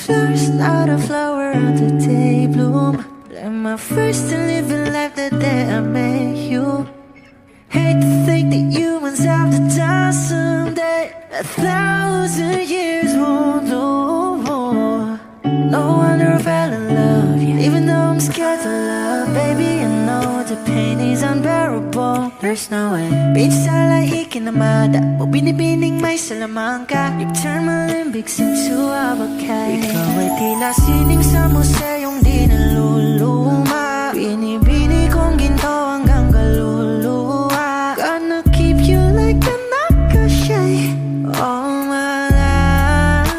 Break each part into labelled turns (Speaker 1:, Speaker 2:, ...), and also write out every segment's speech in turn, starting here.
Speaker 1: Flowers, not a flower of the day bloom. Like my first to living life the day I met you. Hate to think that humans have to die someday. 1,000 years won't do. No wonder I fell in love, yeah. Even though I'm scared to love, baby, I know the pain is unbearable. There's no way. Bitch, salahi kinamada mo binibining may salamangka. You've turned my limbics into abakay. Ikaw ay tila sining sa museyong di naluluma. Binibini kong ginto hanggang kaluluwa. Gonna keep you like a nakashay all my life.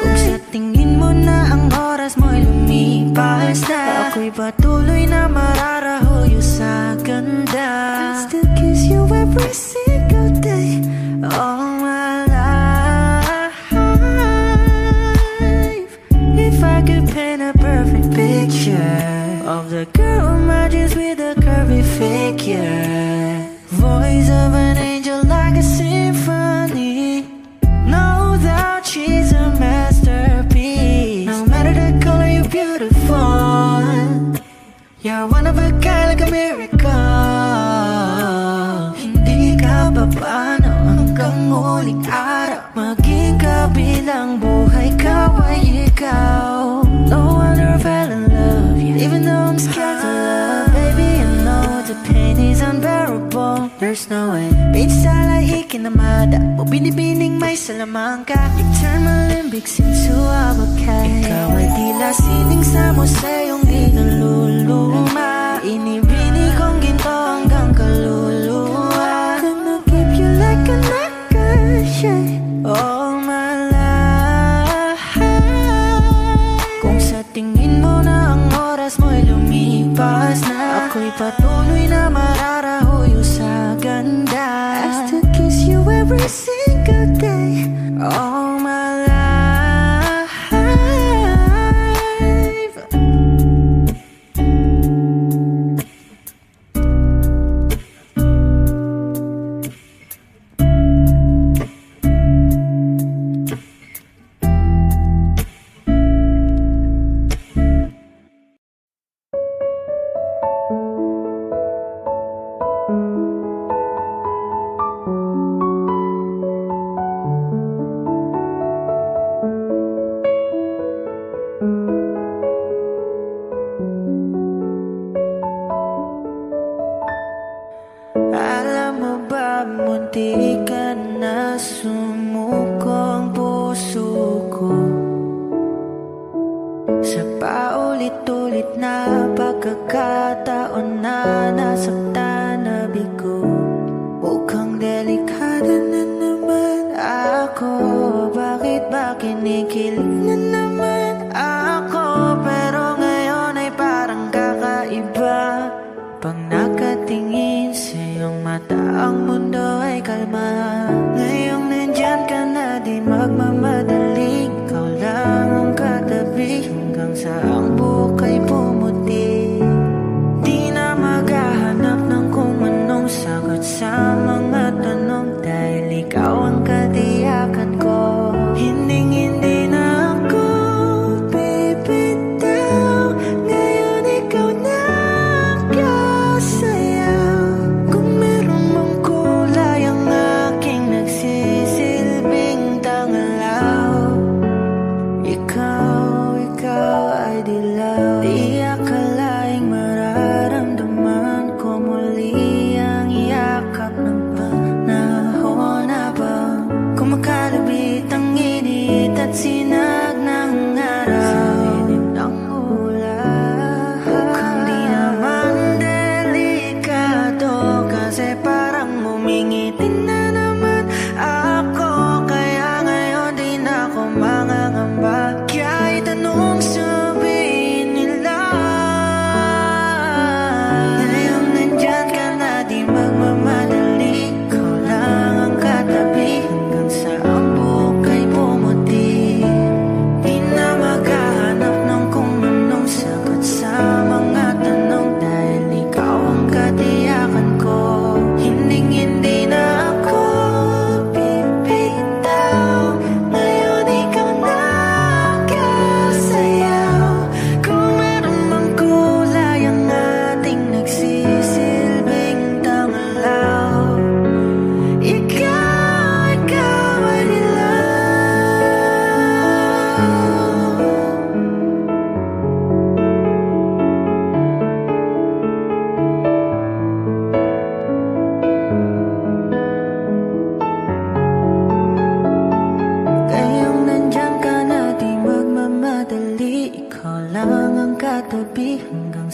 Speaker 1: Kung sa tingin mo na ang oras mo'y lumipas na, ako'y patuloy na mararahuyo sa ganda. I still kiss you every single day all my life. If I could paint a perfect picture of the girl in my dreams with a curvy figure, voice of an angel like a symphony, no doubt she's a masterpiece. No matter the color, you're beautiful. You're one of a kind, like a miracle. Hindi ka papaano hanggang muling araw, maging kabilang buhay ka ay ikaw. No wonder I fell in love, yeah. Even though I'm scared to love, baby, I know the pain is unbearable. There's no way. Bitch, salahi kinamada mo binibining may salamangka. You turn my limbics into abakay. Ikaw ay tila sining sa museyong di naluluma. Inibini kong ginto hanggang kaluluwa. Gonna keep you like a nakashay all my life. Kung sa tingin mo na ang oras mo'y lumipas na, ako'y patuloy na mararahuyo sa ganda. I still kiss you every single day all my life. Alam mo ba, munti ka na sumuko ang puso ko sa paulit-ulit na pagkakataon na nasaktan na bigo. Mukhang delikado na naman ako. Bakit ba kinikilig na naman ako? Pero ngayon ay parang kakaiba. Pag nakatingin sa iyong mata, ang mundo ay kalma. Ngayong nandyan ka na, di magmamadaling ikaw lang ang katabi, hanggang sa ang buhok ay pumuti. Di na maghahanap ng kung anong sagot sa mga tanong, dahil ikaw ang katiyakan ko. Hinding-hindi na ako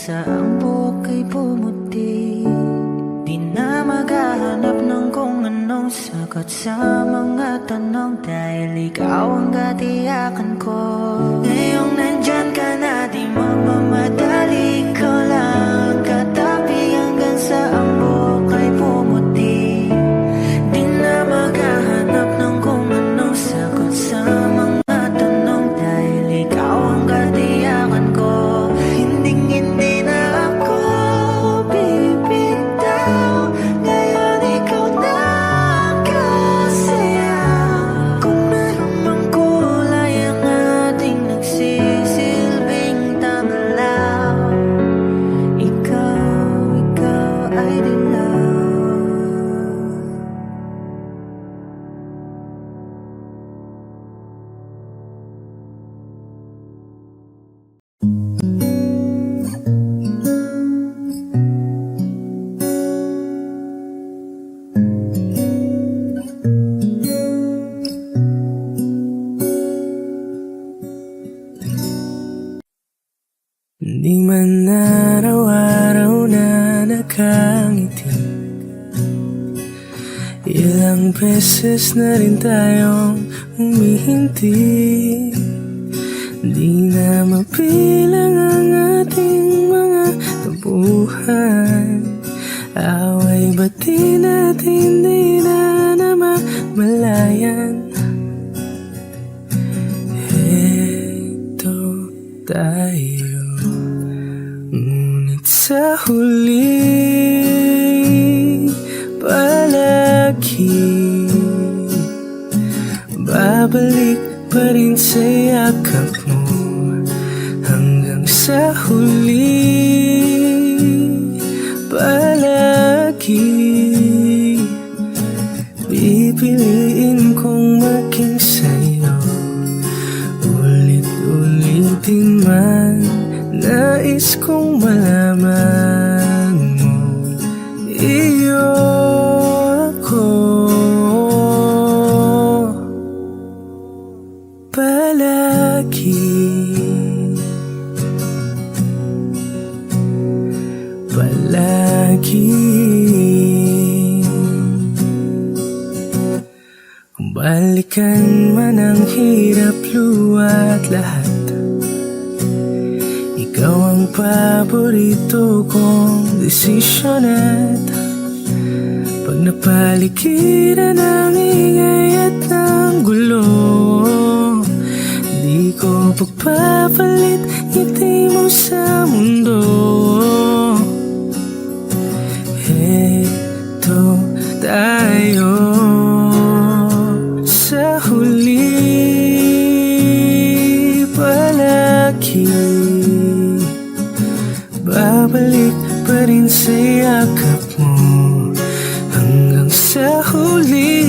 Speaker 1: sa ang buhok ay pumuti. Di na maghahanap ng kung anong sagot sa mga tanong, dahil ikaw ang katiyakan ko. Ngayong nandyan ka na, di magmamadali, ikaw lang katabi hanggang sa ang buhok ay pumuti. Di na maghahanap ng kung anong sagot sa mga tanong, dahil ikaw ang katiyakan ko. Hindi na ako bibitaw, ngayon ikaw na kasaya. Kung meron mang kulay ang ating nagsisilbing tanglaw, ikaw ay dilaw.
Speaker 2: Di man araw-araw na nakangiti, ilang beses na rin tayong humihinti. Di na mapilang ang ating mga tampuhan, away bati natin di na namamalayan. Heto tayo, ngunit sa huli palagi babalik pa rin sa yakap mo. Hanggang sa huli palagi pipiliin kong maging sa'yo. Ulit-ulitin man, nais kong malaman mo, iyo ako. Palagi, palagi. Kung balikan man ang hirap, luwa't lahat, ikaw ang paborito kong desisyon. At pag napaligiran ng ingay at ng gulo, di ko pagpapalit ngiti mo sa mundo. Heto tayo sa huli palagi, babalik pa rin sa yakap mo. Hanggang sa huli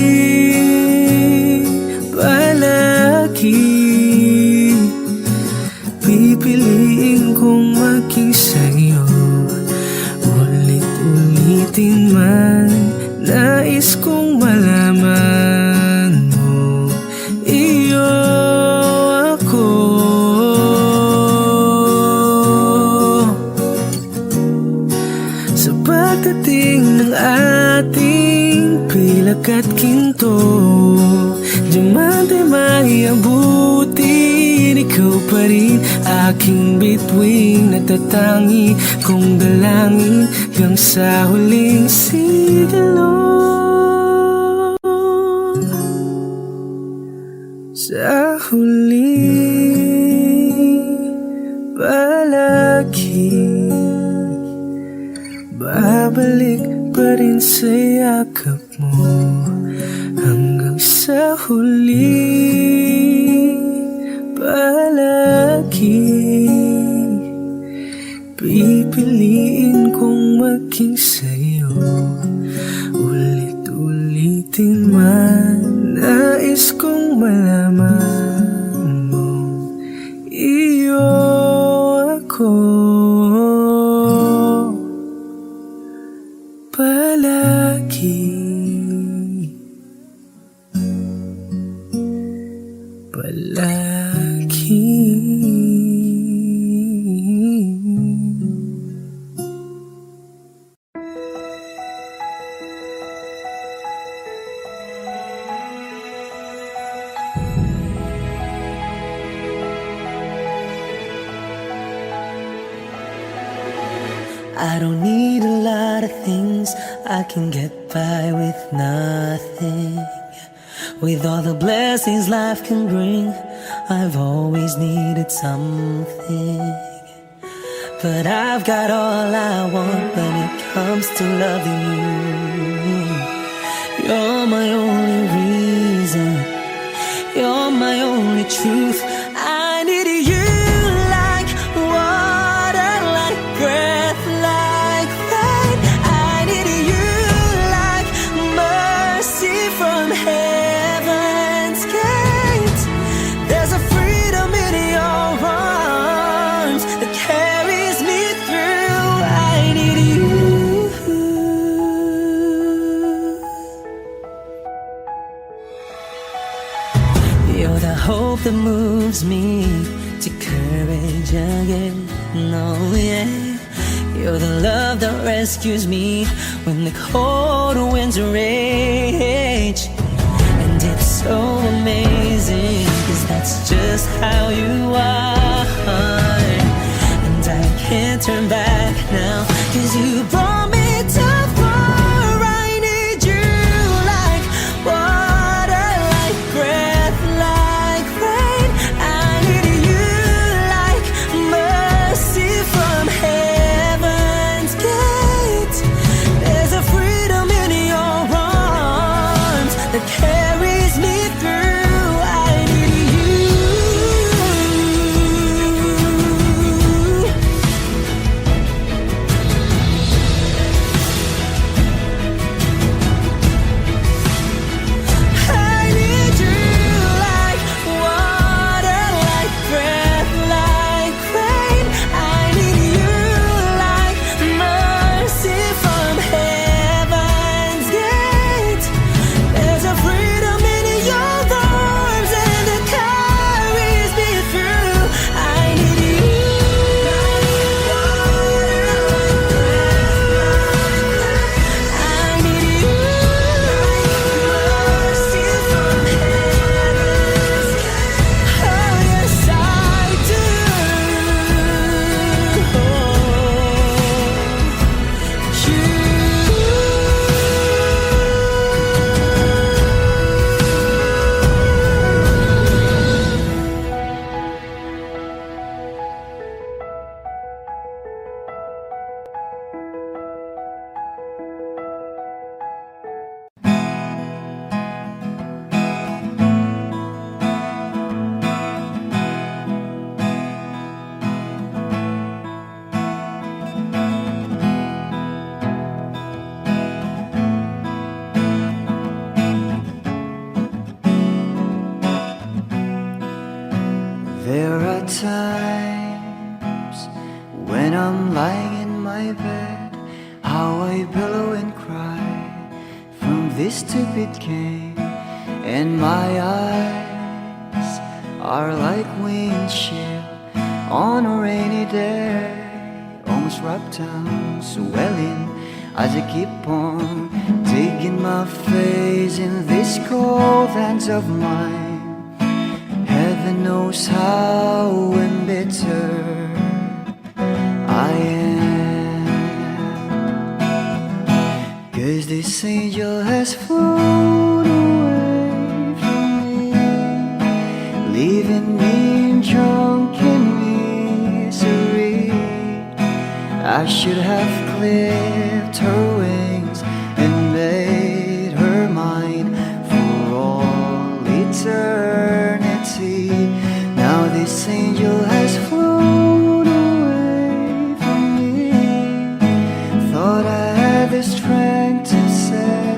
Speaker 2: palagi pipiliin kong maging sa'yo. Ulit-ulitin man, nais kong malaman mo, iyo ako. Sa pagdating ng ating pilak at kinto, diamante may abutin, ikaw pa rin aking bituin, natatangi kong dalangin hanggang sa huling sigilo. Sa huli palagi babalik pa rin sa yakap mo. Hanggang sa huli palagi pipiliin kong maging sa'yo. Ulit-ulitin man, nais kong malaman mo, iyo ako. Palagi, palagi. I don't need a lot of things, I can get by with nothing. With all the blessings life can bring, I've always needed something. But I've got all I want when it comes to loving you. You're my only reason, you're my only truth. I need you like water, like breath, like rain. I need you like mercy from heaven's gate. There's a freedom in your arms that carries me through. I need you. You're the hope that moves me to courage again. No, yeah. You're the love that rescues me when the cold winds rage. And it's so amazing, 'cause that's just how you are. And I can't turn back now, 'cause you brought me too far. I need you like water, like breath, like rain. I need you like mercy from heaven's gate. There's a freedom in your arms that carries me through. I need you. I need you like water, like breath, like rain. I need you like mercy from heaven's gate. There's a freedom in your arms and it carries me through. I need you. I need you. Mercy from heaven's gate. Oh yes, I do.
Speaker 3: There are times when I'm lying in my bed, how I pillow and cry from this stupid game, and my eyes are like windshield on a rainy day, almost wrapped down, swelling as I keep on digging my face in these cold hands of mine. Heaven knows how embittered I am, 'cause this angel has flown away from me, leaving me drunken misery. I should have clipped her wings and made her mine for all eternity. Now this angel has flown away from me. Thought I had the strength to set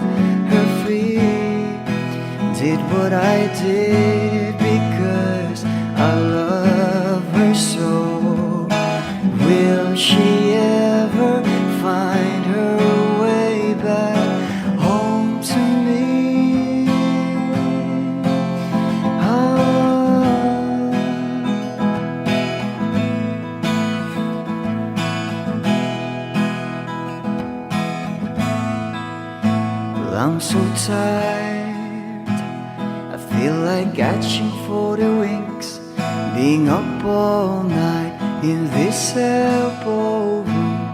Speaker 3: her free. Did what I did because I love her so. Will she ever find her way back home to me? Well, I'm so tired, I feel like catching for the wings, being up all night in this elbow room.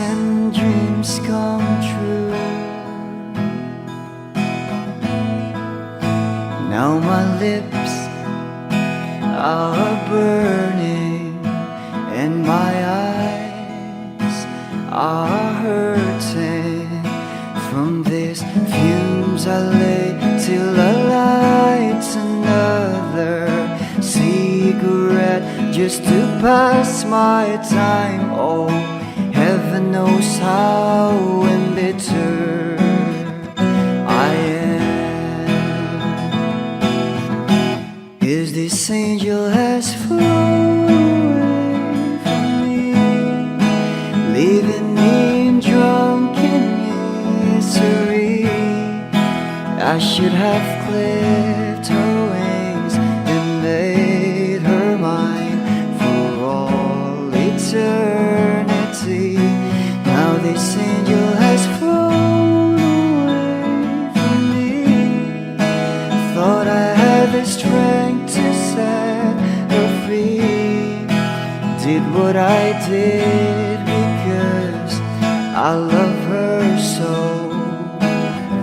Speaker 3: and dreams come true. Now my lips are burning and my eyes are hurting from these fumes I lay till I light another cigarette just to pass my time. Oh, heaven knows how embittered I am. Is this angel has flown away from me, leaving me drunken misery? I should have clipped her wings and made her mine for all eternity. Now this angel has flown away from me. Thought I had the strength to set her free. Did what I did because I love her so.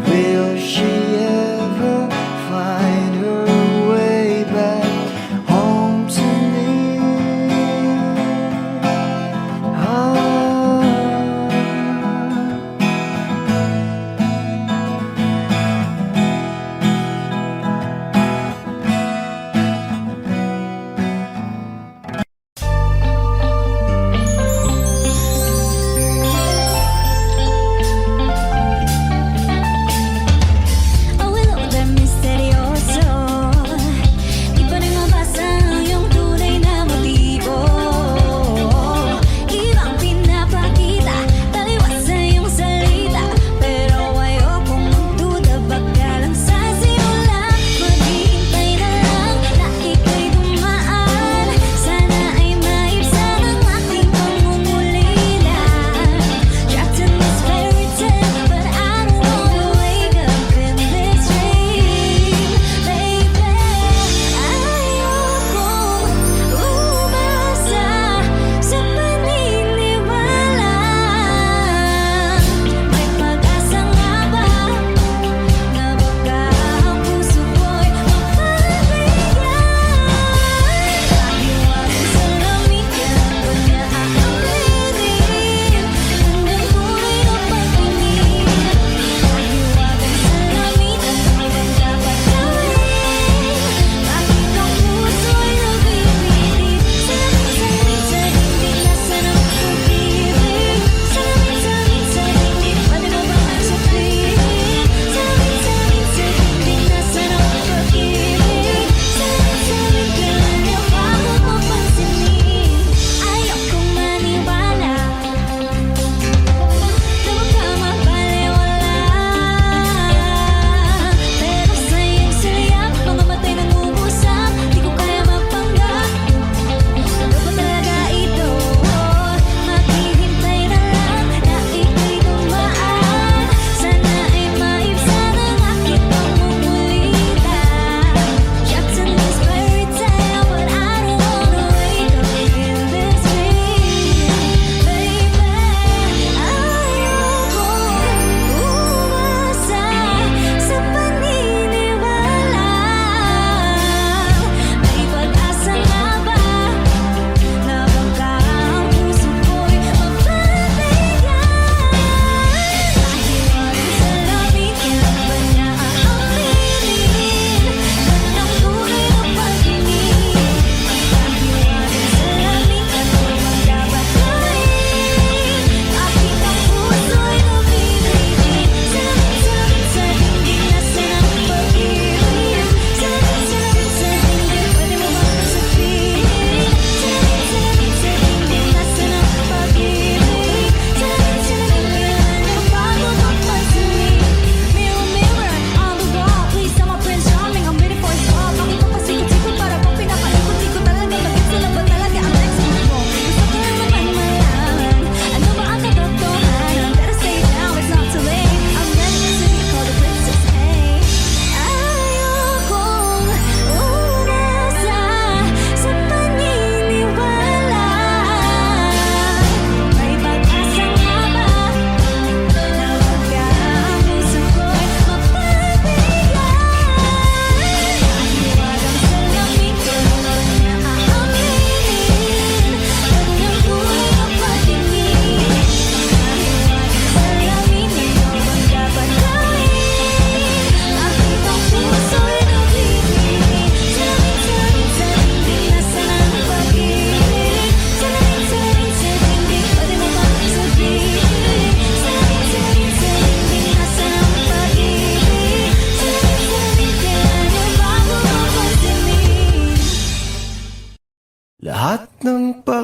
Speaker 3: Will she ever find her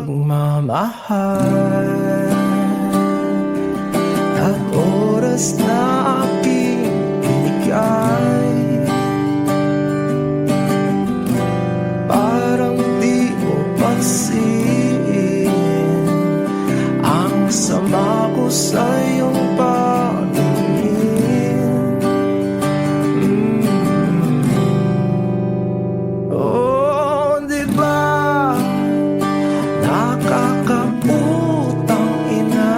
Speaker 3: pagmamahal at oras na aking binigay. Parang di mo pansin ang sama ko sa iyong paningin. Oh, di ba nakakaputang ina,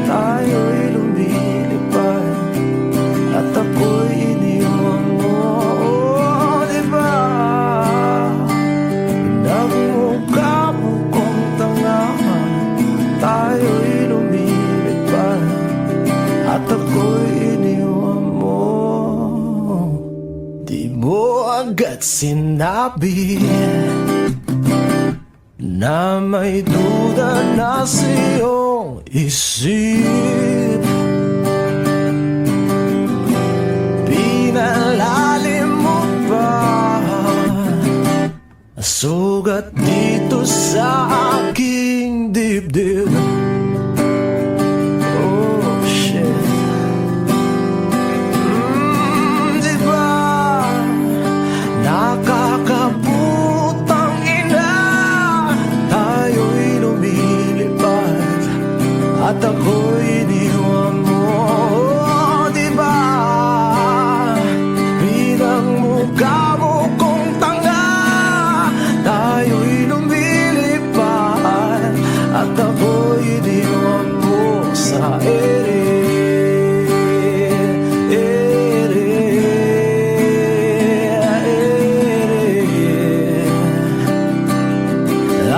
Speaker 3: tayo'y lumilipad at ako'y iniwan mo. Oh, di ba nagmukha mo kong tanga, tayo'y lumilipad at ako'y iniwan mo. Di mo agad sinabi na may duda na sa iyong isip. Pinalalim mo pa sugat dito sa aking dibdib. Oh shit. Di ba nakakaputang ina, tayo'y lumilipad at ako'y iniwan mo. Oh, di ba pinagmukha mo kong tanga, tayo'y lumilipad at ako'y iniwan mo sa ere.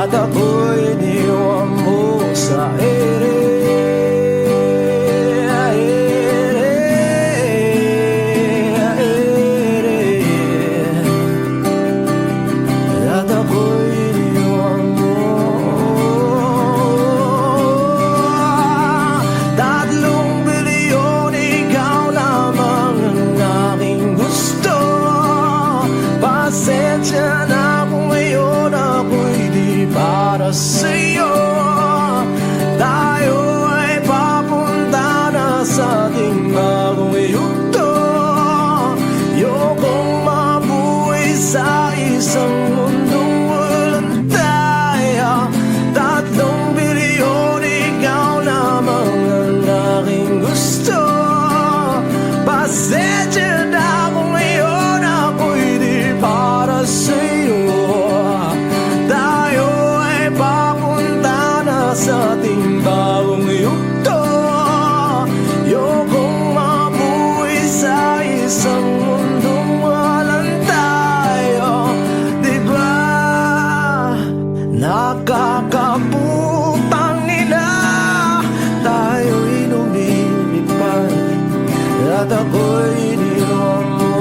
Speaker 3: At ako'y iniwan mo sa ere. At ako'y iniwan mo. 3 bilyon, ikaw lamang ang aking gusto. Pasensya na kung ngayon ako'y di para sa'yo. Tayo ay papunta na sa ating bagong yugto. Ayokong mabuhay sa isang mundong walang tayo. 3 bilyon, ikaw lamang ang aking gusto. Pasensya na kung ngayon ako'y di para sa'yo. Tayo ay papunta na sa ating bagong yugto. Ayokong mabuhay sa isang mundong walang tayo. Di ba nakakaputang ina, tayo'y lumilipad at ako'y iniwan mo.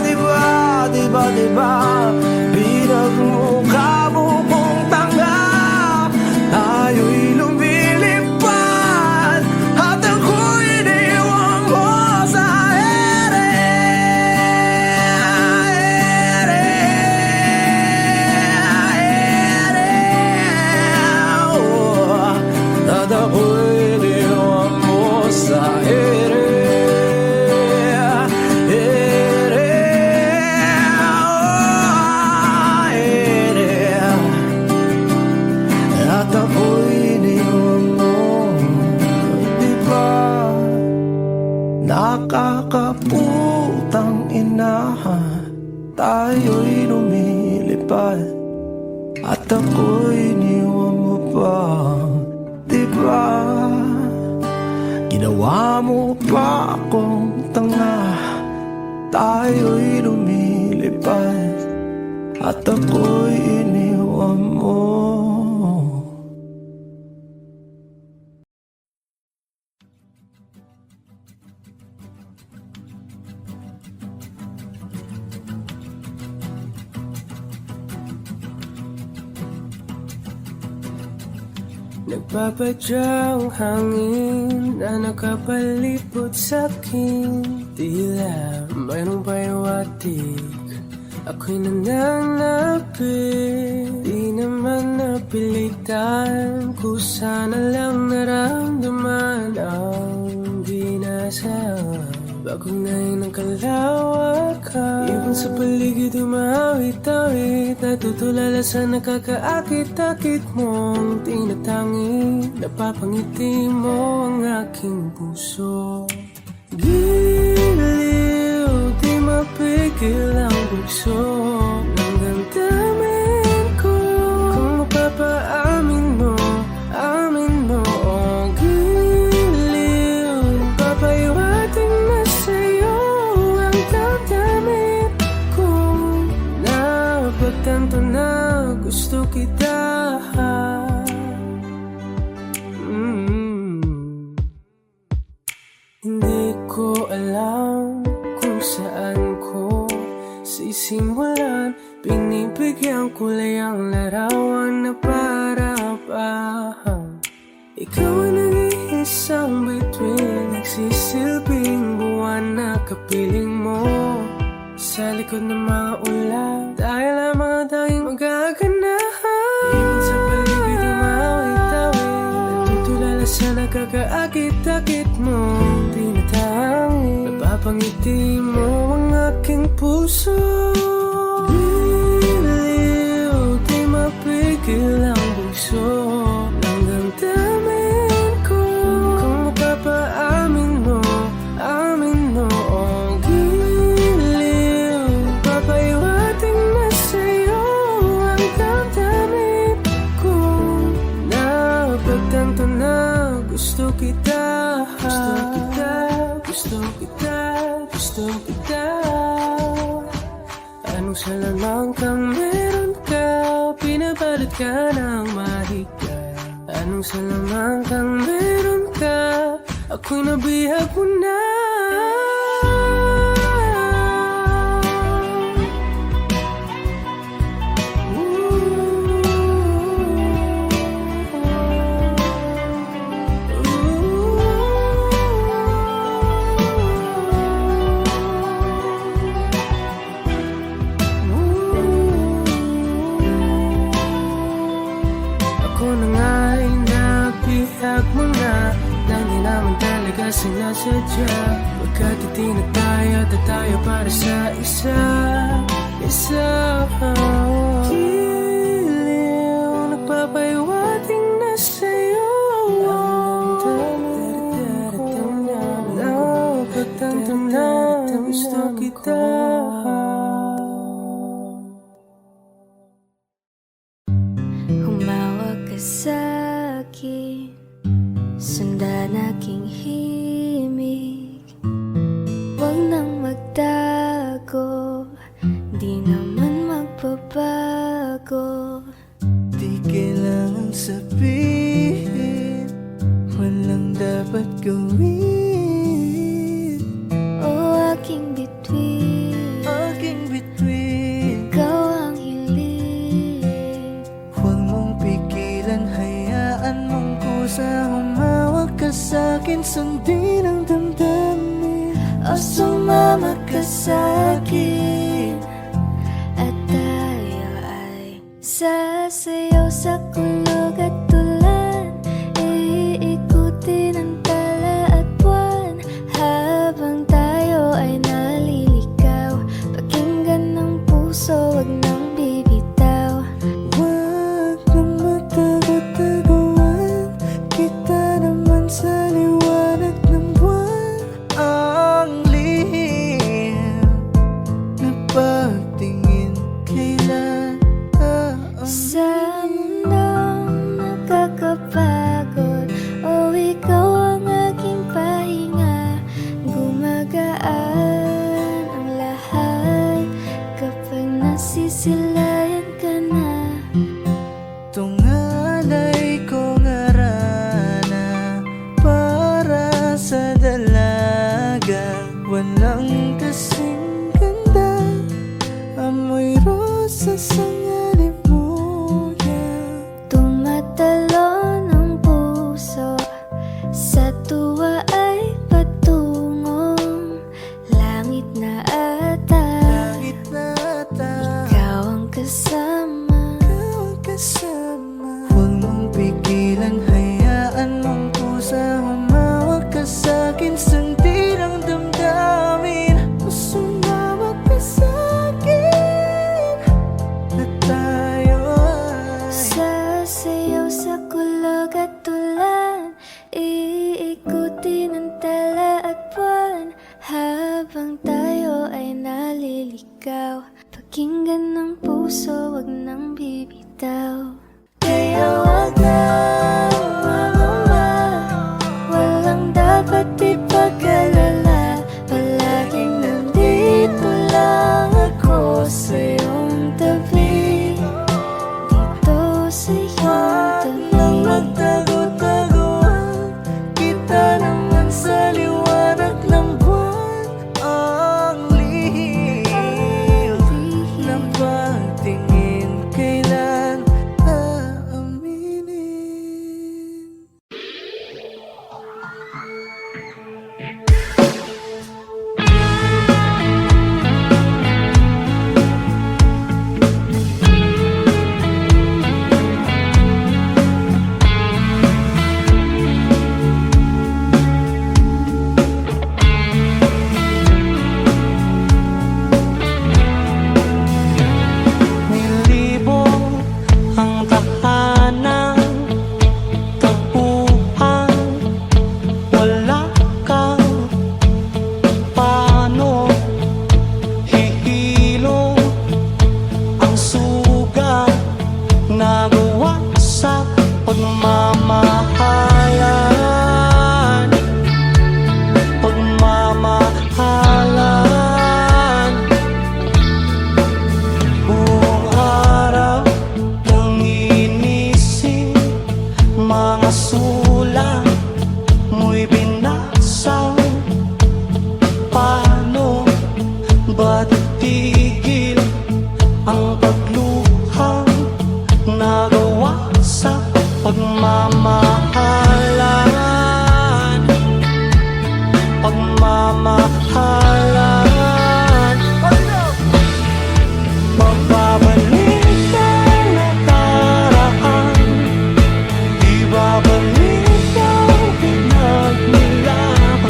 Speaker 3: Di ba, di ba, di ba pinagmukha mo kong tanga, tayo'y lumilipad at ako'y iniwan mo sa ere. Oh, at ako'y iniwan mo sa ere. At ako'y iniwan mo. Di ba nakakaputang ina, tayo'y lumilipad at ako'y iniwan mo pa. Di ba ginawa mo pa akong tanga, tayo'y lumilipad at ako'y iniwan mo.
Speaker 4: Nagpapadyang hangin na nakapalipot sa'kin, tila mayroong pahiwatig Ako'y nananapit, di naman napilitan. Kusa na lang naramdaman ang ginasam. Bagong ngayon ang kalawakan, ibon sa paligid umawit-awit. Natutulala sa nakakaakit-akit mong tinatangi. Napapangiti mo ang aking puso. Giliw, di mapigil ang bugso ng damdamin ko. Kung mapapaamin mo, amin mo. Oh, giliw, papaiwating na sa'yo ang damdamin ko. Napagtanto na gusto kita. Hindi ko alam kung saan ko sisimulan. Binibigyan ko lang ang larawan na para-parahan. Ikaw ang nag-iisang bituin, nagsisilbing buwan na kapiling mo. Sa likod ng mga ulan, dahil lamang ang tanging magaganahan. Ibon sa paligid umawit-awit, natutulala sa nakakaakit-akit mo. Napapangiti mo ang aking puso. Giliw, di mapigil ang bugso ng damdamin ko. Kung mapapaamin mo, amin mo. Oh, giliw, papaiwating na sa'yo ang damdamin ko. Napagtanto na gusto kita. Gusto kita, gusto kita. Anong salamang kang meron ka, pinabalot ka ng mahika. Anong salamang kang meron ka, ako'y nabihag mo na. Sinasadya, pagkat itinataya tayo para sa isa. Giliw, nagpapaiwating na sa'yo ang damdamin ko. Napagtanto na gusto kita.
Speaker 5: Humawag ka sa'kin, sundan aking himig. Huwag nang magtago, di naman magbabago.
Speaker 3: Di kailangan sabihin, walang dapat gawin.
Speaker 5: O aking bituin,
Speaker 3: Aking bituin,
Speaker 5: ikaw ang hiling.
Speaker 3: huwag mong pigilan, hayaan mong kusa. Humawag ka sa'kin, sundin ang damdamin.
Speaker 5: O sumama ka sa'kin, at tayo ay sasayaw sa kulog at tulan. Iikutin ang tala at buwan, habang tayo ay naliligaw. Pakinggan ng puso, wag nang bibitaw.
Speaker 3: Huwag nang matagot-taguan, kita naman sa liwanag ng buwan. Ang lihim na
Speaker 5: at buwan habang tayo ay naliligaw. Pakinggan ng puso, wag nang bibitaw. Kaya wag na mama, walang dapat ipag-alala. Palaging nandito lang ako sa iyong tabi, dito sa iyong tabi.
Speaker 3: Nang magtago-taguan, kita naman sa liwanag ng buwan. Ang lihim ng pagtingin, kailan aaminin?
Speaker 6: Nilibo ang tahanan, tagpuan, wala kang paano hihilo ang sugat nagawa sa pagmamahalan, pagmamahalan. Buong araw nang inisip, mga sulat mo'y binasa. Paano ba titigil ang pagluha nagawa sa pagmamahalan, pagmamahalan? Magbabalik ang nakaraan, ibabalik ang pinagmulan.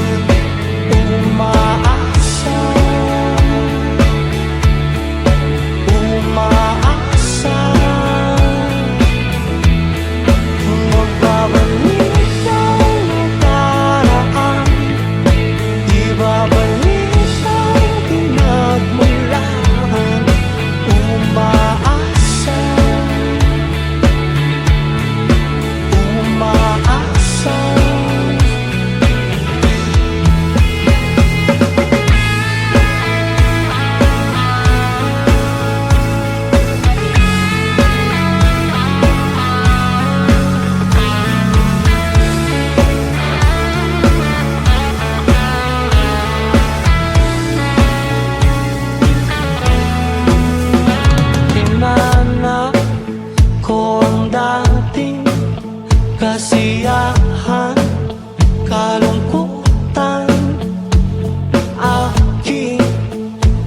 Speaker 6: Umaasa, umaasa. Magbabalik ang nakaraan, ibabalik ang pinagmulan. Umaasa, umaasa. Tinanap ko ang dating kasiyahan, kalungkutan, aking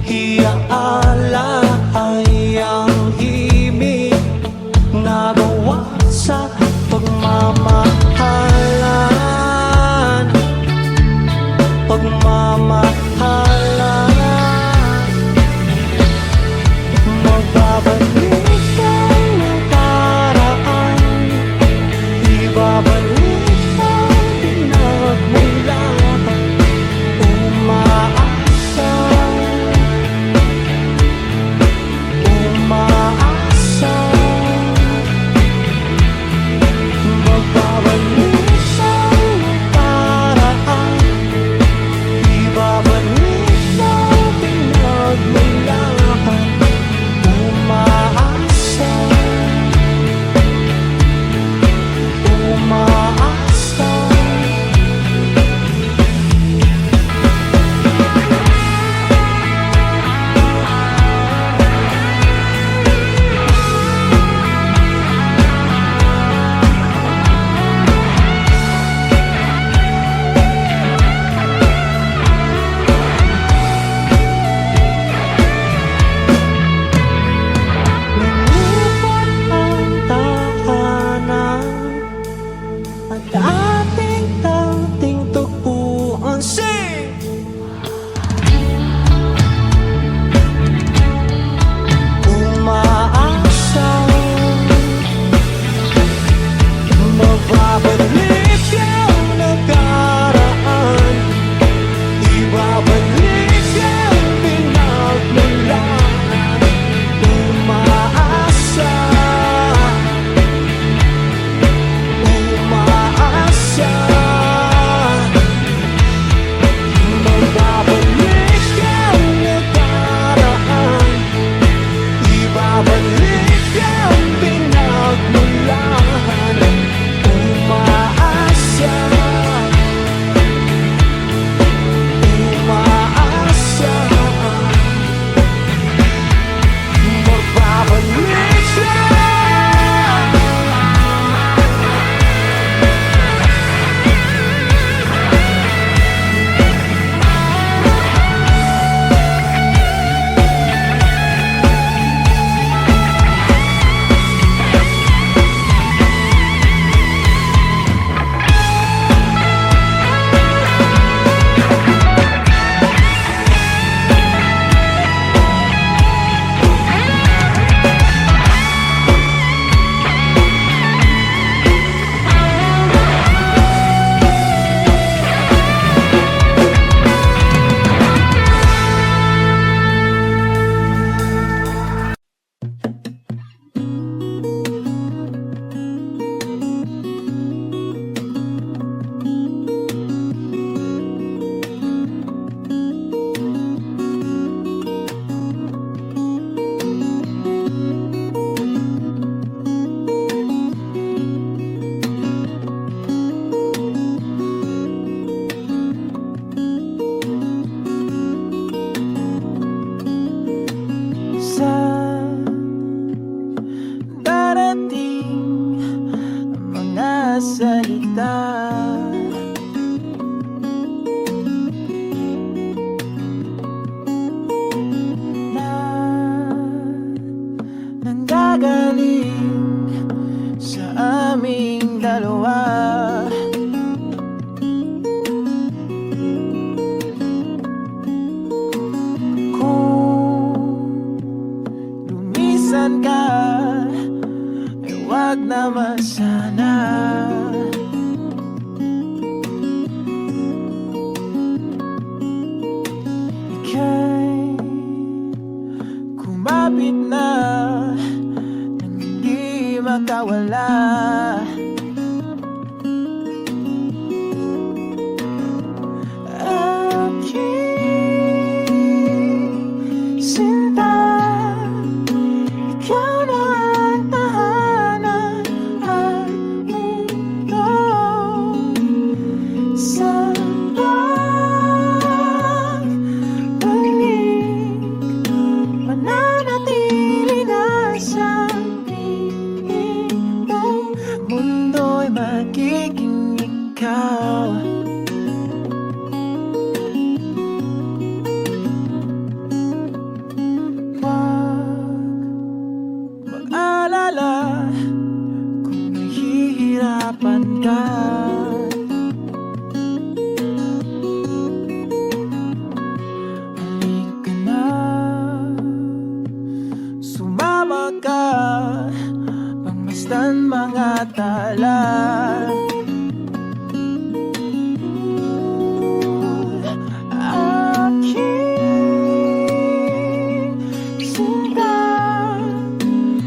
Speaker 6: hiyaala ay ang himig nagawa sa pagmamahalan, pagmamahalan. Magbabalik ang nakaraan, ibabalik ang pinagmulan. Umaasa, umaasa. Magbabalik ang nakaraan, ibabalik
Speaker 3: kapit na nang hindi makawala. Aking sinta, ikaw na ang tahanan at mundo sa pagbalik. Mananatili na sa piling mo, mundo'y magiging ikaw. Mag-alala kung nahihirapan ka. Halika na, sumama ka, pagmasdan mga tala. Aking sinta,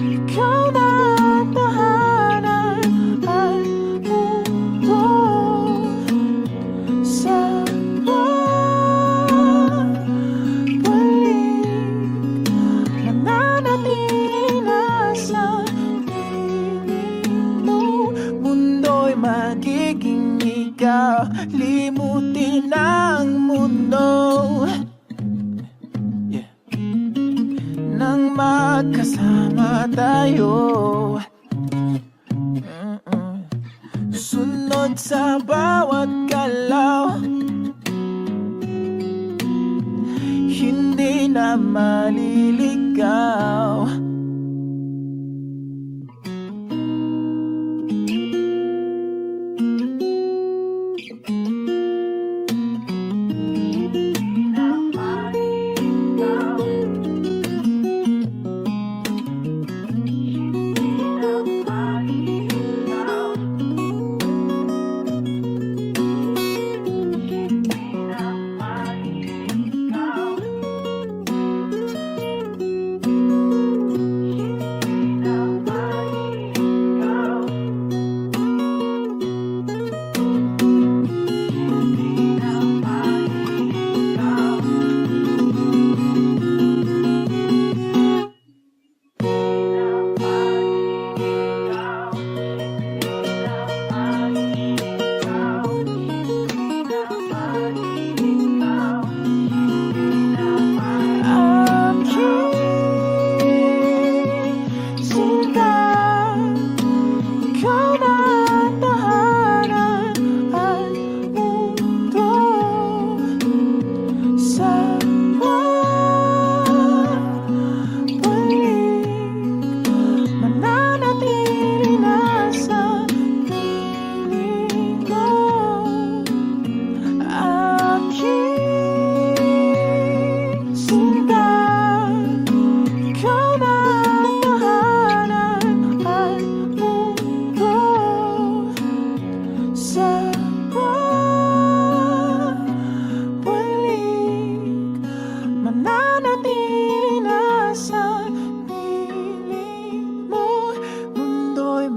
Speaker 3: ikaw na ang tahanan at mundo sa pagbalik. Mananatili na sa piling mo, mundo'y magiging ikaw. Limutin ang mundo nang magkasama tayo. Sunod sa bawat galaw, hindi na maliligaw.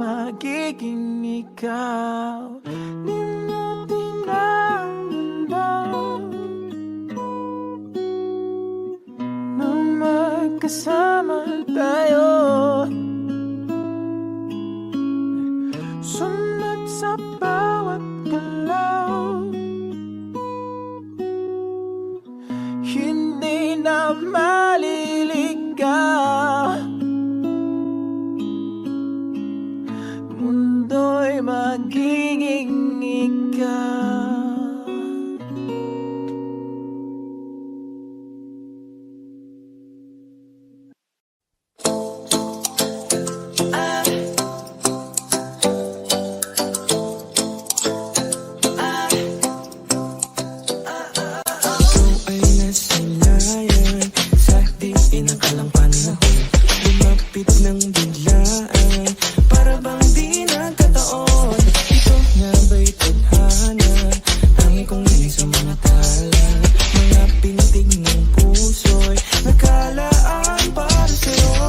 Speaker 3: magiging ikaw. Limutin ang mundo nang magkasama tayo. Sunod sa bawat galaw, hindi na maliligaw. Mundo'y magiging ikaw. Inakalang panahon, lumapit ng biglaan, para bang di nagkataon. Ito nga ba'y tadhana, tangi kong sumanatala. Mga pintig ng puso'y nakalaan para sa'yo.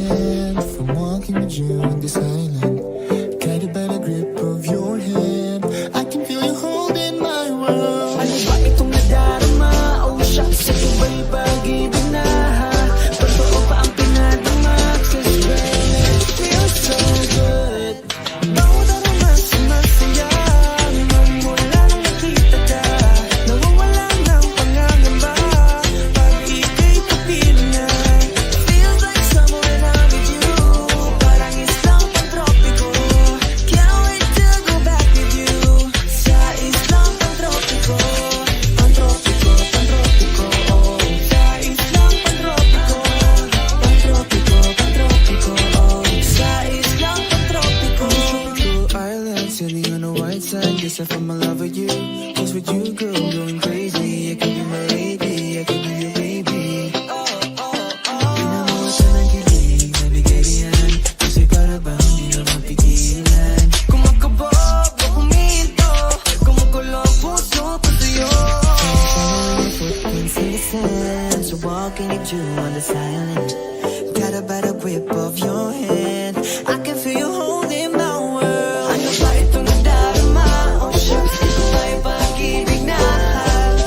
Speaker 7: hand from walking with you on this island. Guided by the grip of your hand, I can feel you holding my world.
Speaker 3: Ano ba itong nadarama? Oh shucks, ito ba'y pag-ibig na? Totoo pa ang pinadama? 'Cause when it feels so good, bawat aroma sumasaya. Magmula nang nakita ka, nawawala ng pangangamba. Pag ika'y kapiling na, feels like summer when I'm with you. Parang islang pantropiko, can't wait to go back with you. Sa islang pantropiko, pantropiko, pantropiko, oh. Sa islang pantropiko, pantropiko, pantropiko, oh. Sa islang pantropiko.
Speaker 8: Tropical island, sailing on a white sand. Guess I found my love with you. Cause with you, girl, I'm going crazy. I could be my lady, I could be your baby. Pinamawa siya ng kilig, nabigay yan. Kasi para bang di na mapigilan.
Speaker 3: Kumakabog o huminto, kumukulo ang puso ko sa'yo.
Speaker 7: Following your footprints in the sand, so walking with you on this island. Guided by the grip of your hand, I can feel you holding my world.
Speaker 3: Ano ba itong nadarama? Oh shucks, ito ba'y pag-ibig na?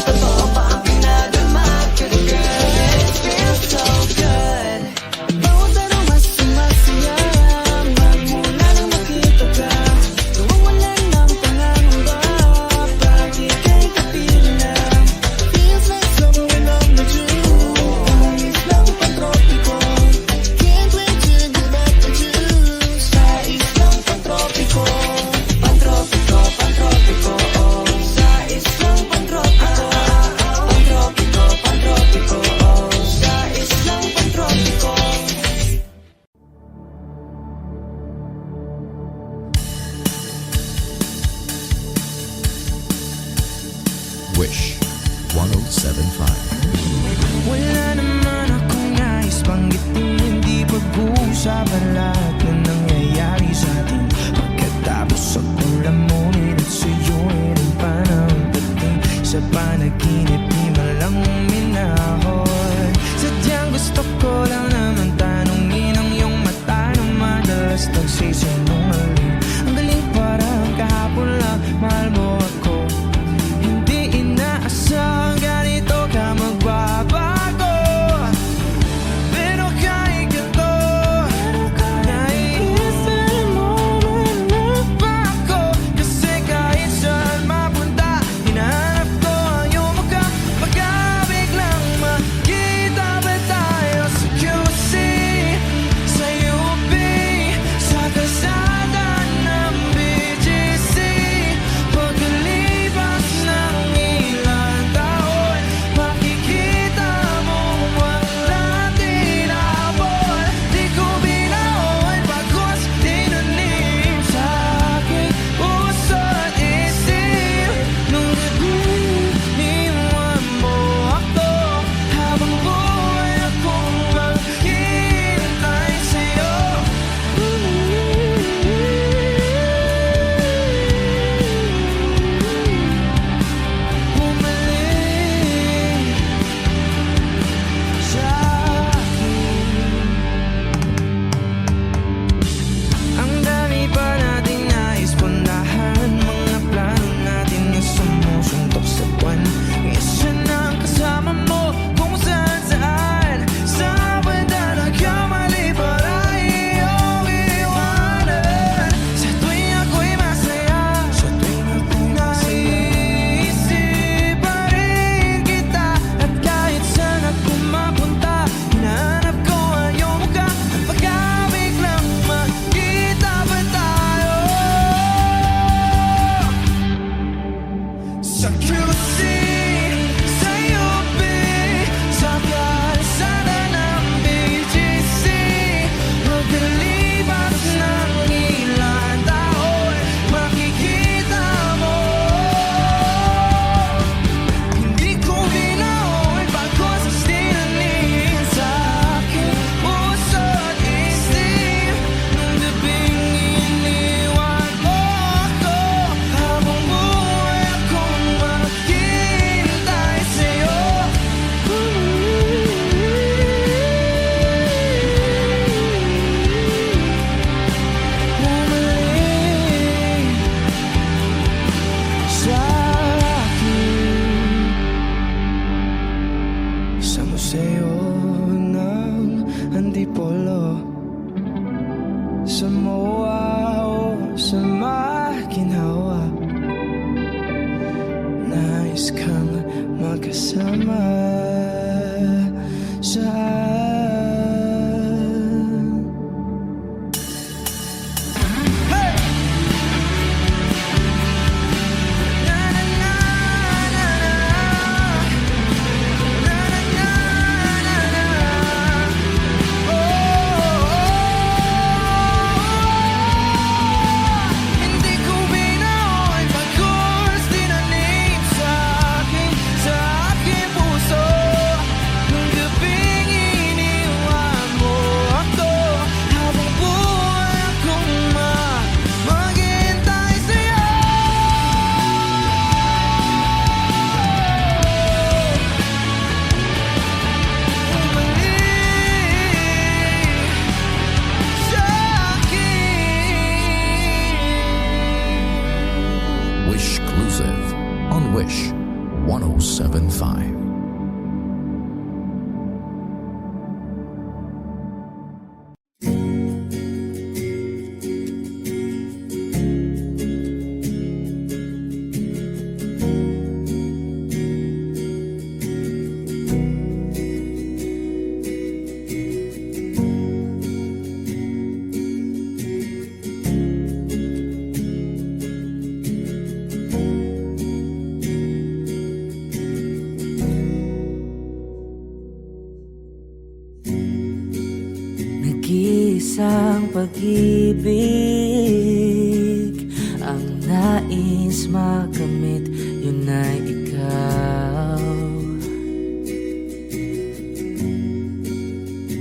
Speaker 3: Totoo pa ang pinadama? 'Cause girl, it feels so good. Bawat aroma sumasaya. Magmula nang makita ka, nawawalan ng pangangamba. Pag ika'y kapiling na, feels like summer when I'm with you. Parang islang pantropiko, can't wait to go back with you. Sa islang pantropiko, pantropiko, pantropiko, oh. Sa islang pantropiko, pantropiko, pantropiko, oh. Sa islang pantropiko.
Speaker 9: Wish 1075.
Speaker 3: Wala naman akong nais banggitin, hindi pag-uusapan lahat na nangyayari sa atin. Pagkatapos ako lamunin at sa'yo rin pa ng dating. Sa panaginip di malang uminahon. Sadyang gusto ko lang naman tanungin ang iyong mata na madalas nagsisinungaling. Ang galing parang kahapon lang, mahal mo ako. Hindi inaasang ganito ka magbabago. Pero kahit ganito, naiisip mo man ba ako? Kasi kahit saan mapunta, hinahanap ko ang iyong
Speaker 8: tayo ng antipolo, sa moa o sa maginhawa. Nais kang magkasama sa
Speaker 9: Wish Exclusive on Wish 1075.
Speaker 2: Nag-iisang pag-ibig ang nais makamit, yun ay ikaw.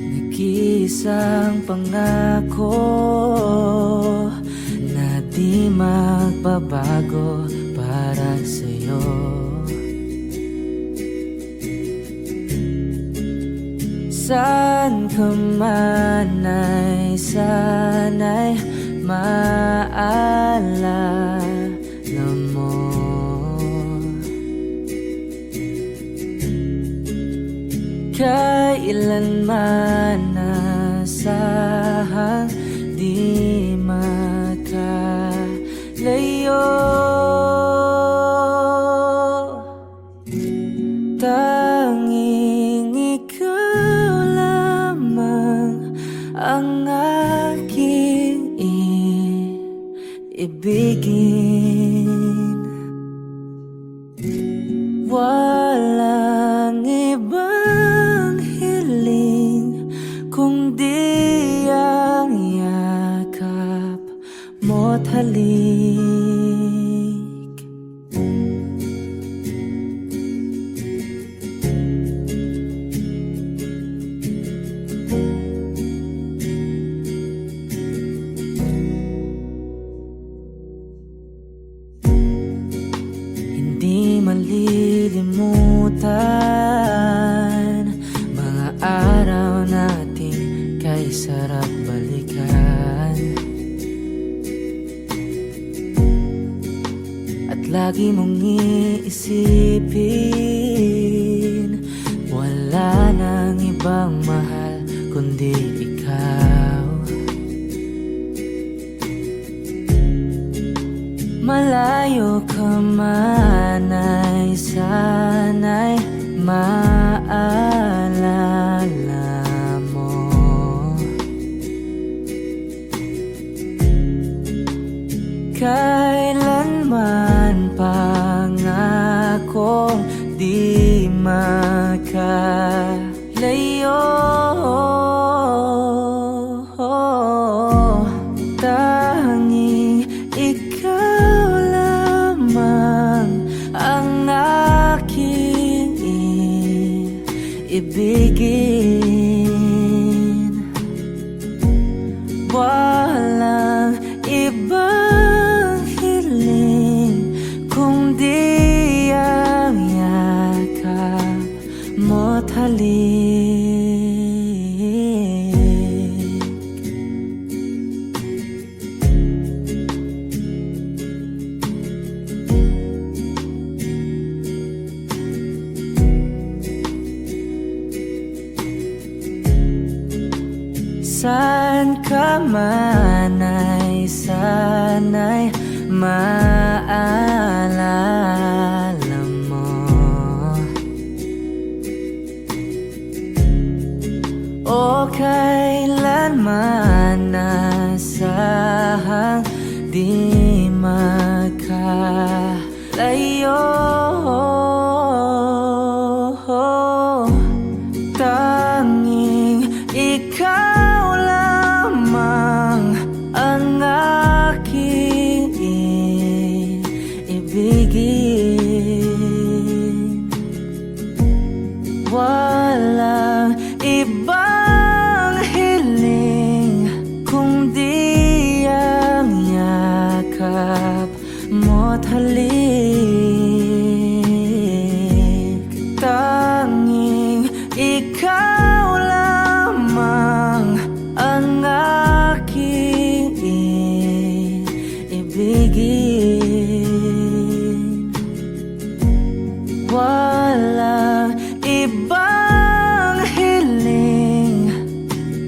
Speaker 2: Nag-iisang pangako na di magbabago para sa'yo. Saan ka man ay sana'y maalala mo. Kailanman nasahang di makalayo. Tanging ikaw lamang ang aking ibigin. Walang ibang hiling kundi ang yakap mo't halik. Hindi malilimutan mga araw nating kay sarap balikan. At lagi mong iisipin, wala nang ibang mahal kundi ikaw. Malayo ka man ay sana'y maalala mo. Kailanman pangakong di makalayo. Tanging ikaw lamang ang aking ibigin. Walang ibang hiling kundi ang yakap mo't halik. Saan ka man ay sana'y maalala mo. O kailanman nasahang di magkalayo. Tanging ikaw lamang ang aking ibigin. Walang ibang hiling kundi ang yakap mo't halik. Tanging ikaw lamang ang aking ibigin. Walang ibang hiling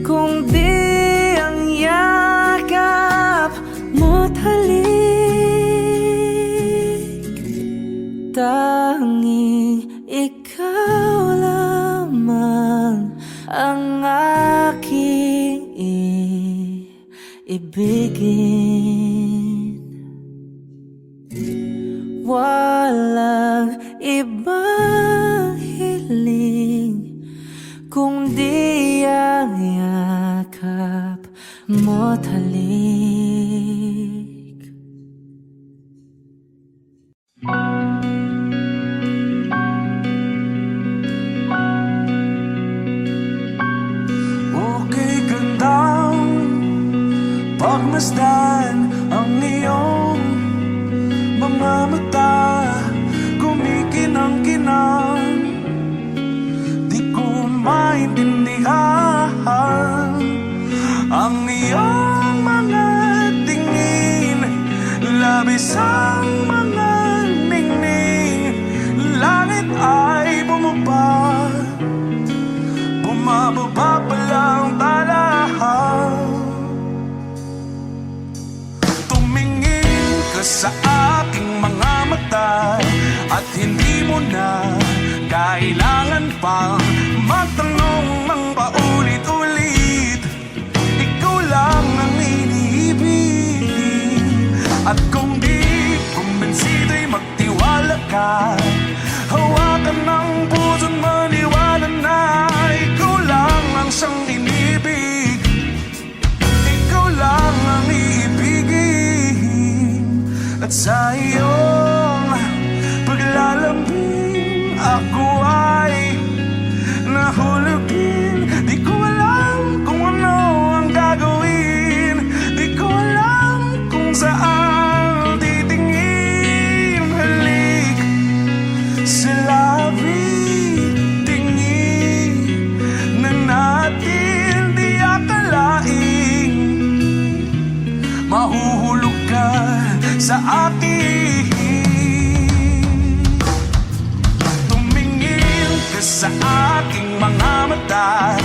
Speaker 2: kundi ang yakap mo't halik. Tanging ikaw lamang ang aking ibigin. Walang ibang hiling kundi ang yakap mo't halik.
Speaker 3: Okay, gandang pagmasdan ang iyong mga mata, kumikinang-kinang. Di ko maintindihan ang iyong mga tingin, labis ang mga ningning. Langit ay bumaba, bumababa pa lang talahaw. Tumingin ka sa aking mga mata at hindi mo na kailangan pang magtanong ng paulit-ulit. Ikaw lang ang iniibig, at kung di kumbinsido'y magtiwala ka. Hawakan ng puso't maniwala na ikaw lang ang siyang inibig. Ikaw lang ang iibigin, at sa iyong paglalambing ako ay nahulugin. Di ko alam kung ano ang gagawin, di ko alam kung saan titingin. Halik sa labi, tingin na natin di akalaing mahuhulog ka sa akin. Tumingin ka sa aking mga mata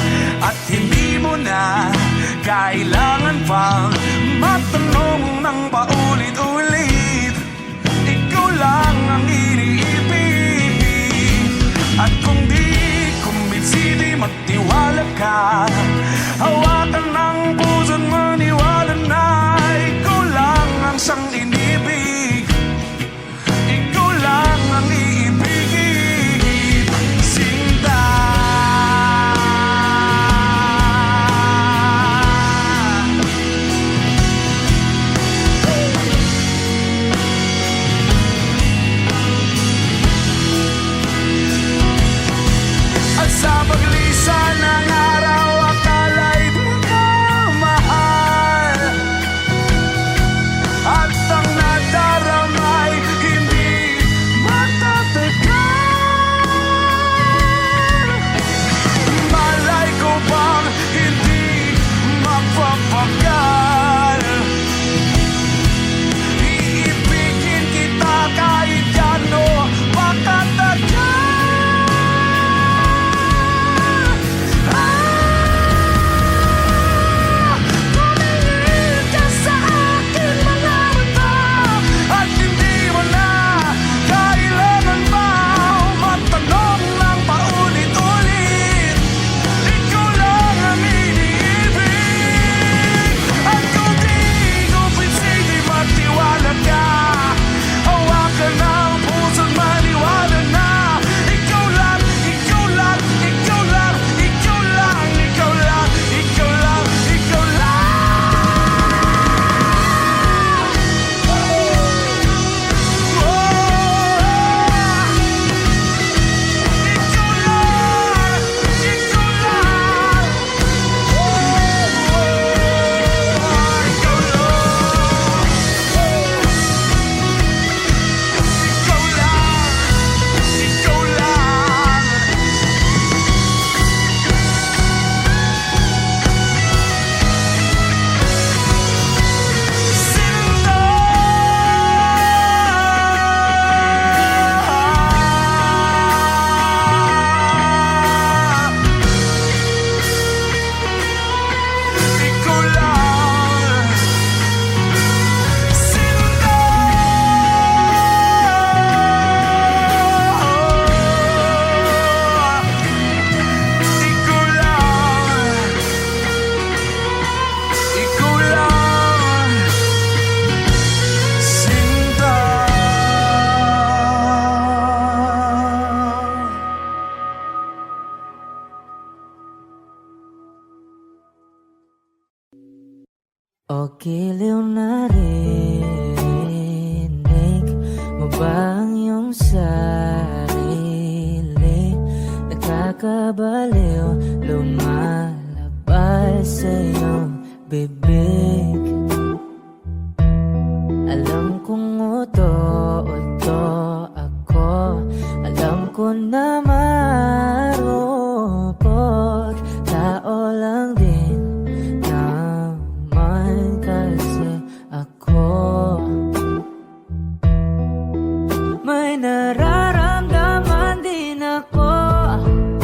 Speaker 3: at hindi mo na kailangan pang matanong ng paulit-ulit. Ikaw lang ang iniibig, at kung di kumbinsido'y magtiwala ka. Hawakan ng puso't maniwala na ikaw lang ang siyang inibig. Ikaw lang ang iibigin, Sinta.
Speaker 2: O giliw na rinig mo ba ang iyong sarili? Nakakabaliw, lumalabas sa iyong bibig. Alam kong uto-uto ako, alam ko na marupok, tao lang din naman kasi ako. May nararamdaman din ako,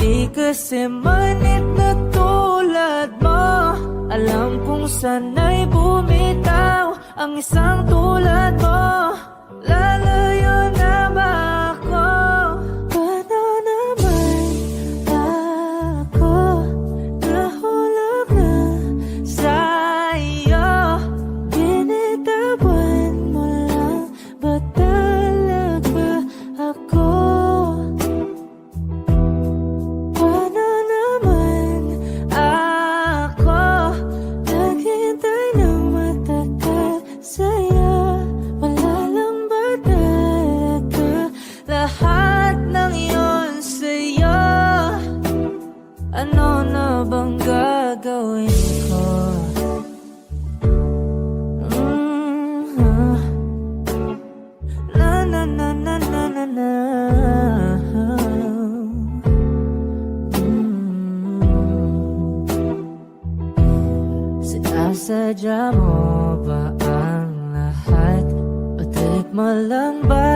Speaker 2: di kasi manit na tulad mo. Alam kong sana'y bumitaw ang isang tulad mo. Lalayo na ba ako? Paano naman ako nahulog na sa'yo? Binitawan mo lang ba talaga ako? Paano naman ako naghintay ng matagal sa'yo? Wala lang ba talaga lahat ng iyon sa'yo? Ano na bang gagawin ko? Na na na na na na na. Sinasadya mo ba ang lahat? O take mo lang ba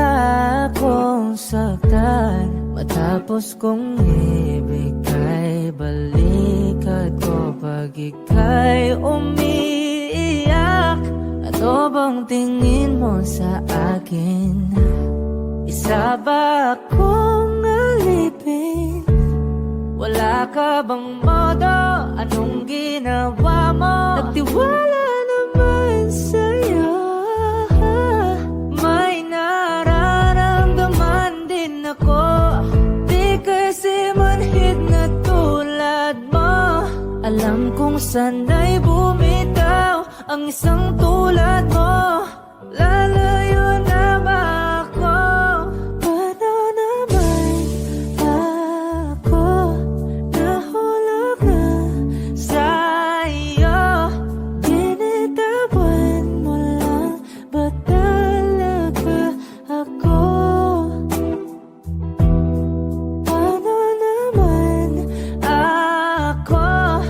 Speaker 2: akong saktan? Matapos kong ibigay, balikat ko pag ika'y umiiyak. Ano bang tingin mo sa akin? Isa ba akong alipin? Wala ka bang modo? Anong ginawa mo? Nagtiwala naman sa'yo. May nararamdaman din ako, di kasi manhid na tulad mo. Alam kong sana'y bumitaw ang isang tulad mo. Lalayo na ba ako? Paano naman ako nahulog na sa'yo? Binitawan mo lang ba talaga ako? Paano naman ako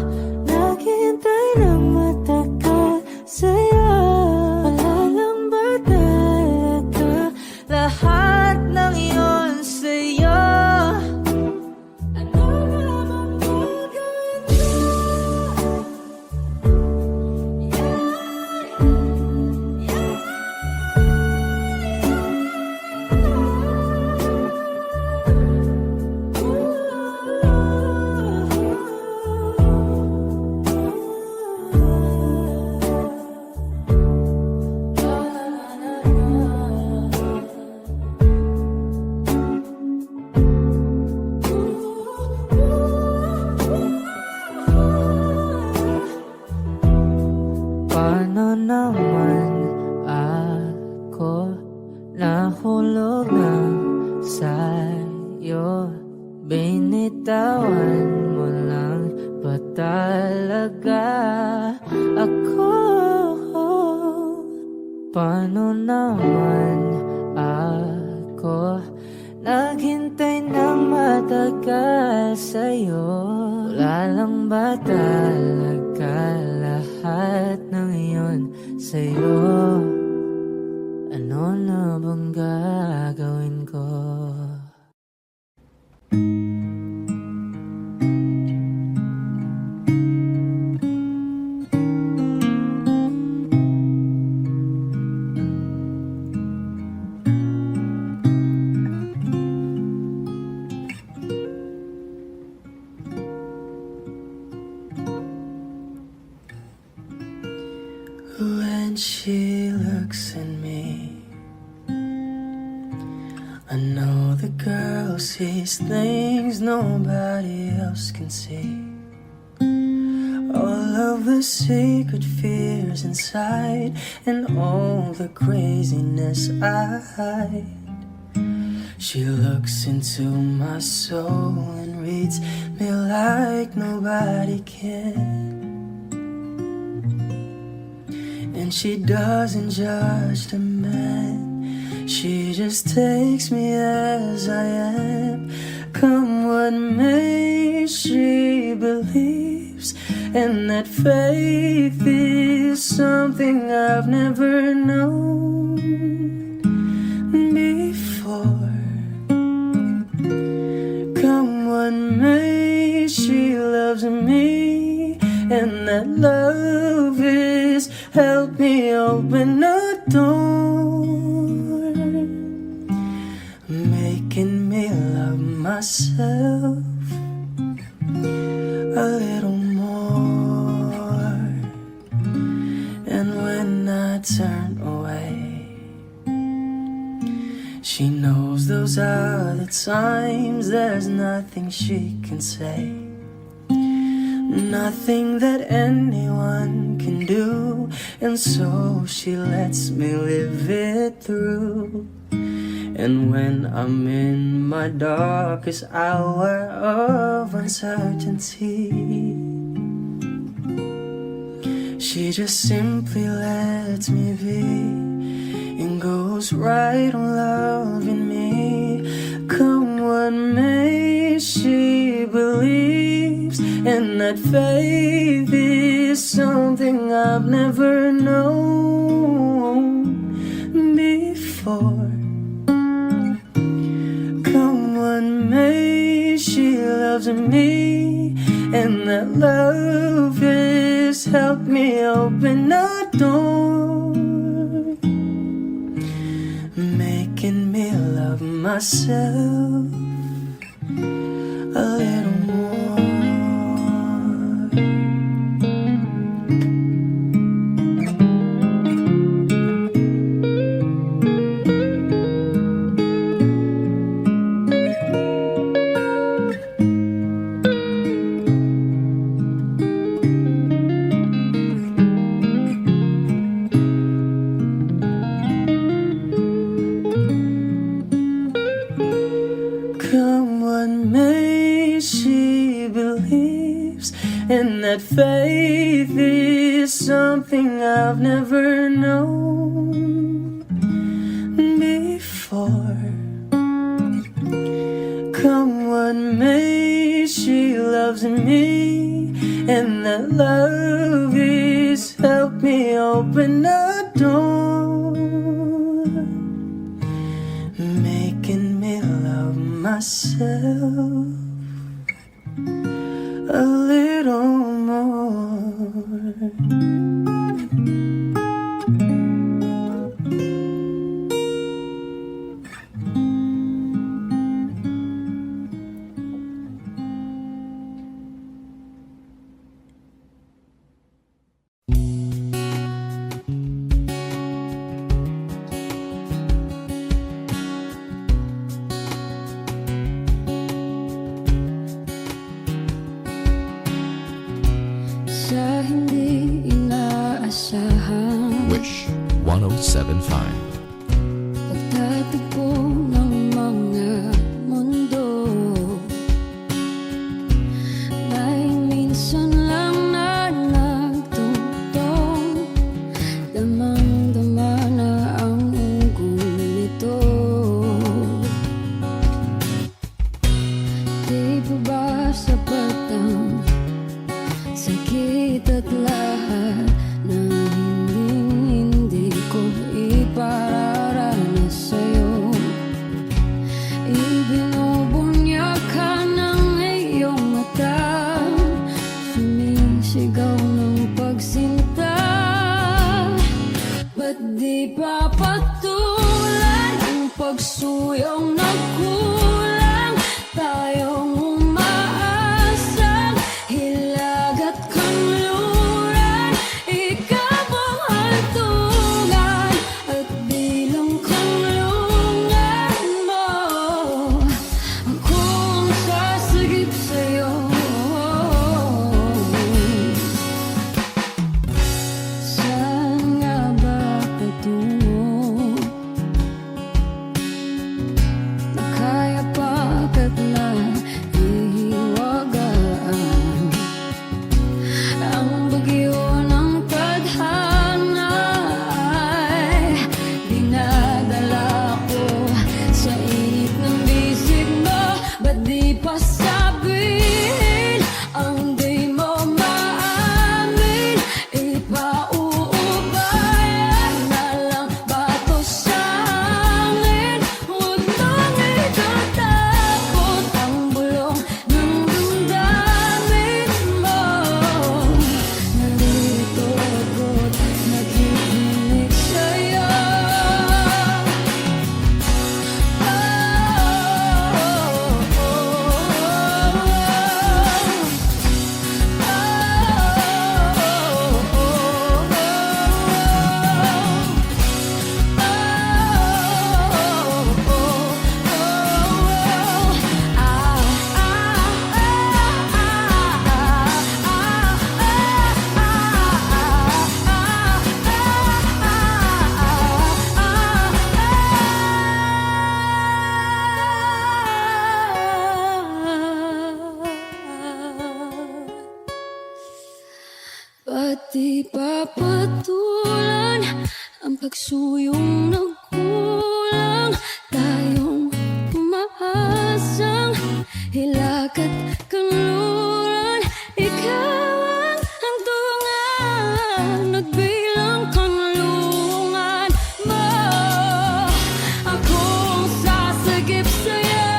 Speaker 2: naghintay ng matagal sa'yo? Wala lang ba talaga lahat ng iyon sa'yo? Ano na bang gagawin ko? Paano naman ako nahulog na sa'yo? Binitawan mo lang ba talaga ako? Paano naman ako naghintay ng matagal sa'yo? Wala lang ba talaga lahat ng iyon sa'yo? Ano na bang gagawin ko? When she looks at me, I know the girl sees things nobody else can see. All I of the secret fears inside and all the craziness I hide. She looks into my soul and reads me like nobody can. And she doesn't judge the man, she just takes me as I am. Come what may, she believes, and that faith is something I've never known before. Come what may, she loves me, and that love is help me open a door, making me love myself a little more. And when I turn away, she knows those are the times there's nothing she can say, nothing that anyone can do, and so she lets me live it through. And when I'm in my darkest hour of uncertainty, she just simply lets me be and goes right on loving me. Come what may, she believes, and that faith is something I've never known before. Come what may, she loves me, and that love has helped me open a door, making me love myself a little more. Come what may, she believes, and that faith is something I've never known before. Come what may, she loves me, and that love is helped me open a door, making me love myself a little more.
Speaker 5: Sa hindi inaasahan,
Speaker 9: Wish 1075.
Speaker 5: pagtatagpo ng mga mundo, may minsan lang na nagtungtong, damang-dama na ang unggoy nito. Di ba ba sapat ang sakit at lahat ng hindi ko ipararanas sa'yo? Ibinubunyak ka ng iyong mata, sumisigaw ng pagsinta. Ba't di pa patulan ang pagsuyong nagkulang? Tayong umaasang hilag at kanluran, ikaw ang hantungan at bilang kanlungan mo. Akong sasagip sa'yo, Pati papatulan ang pagsuyong nagkulang. Tayong umaasang hilagat kanluran. Ikaw ang hantungan, nagbilang kanlungan mo. Akong sasagip sa'yo,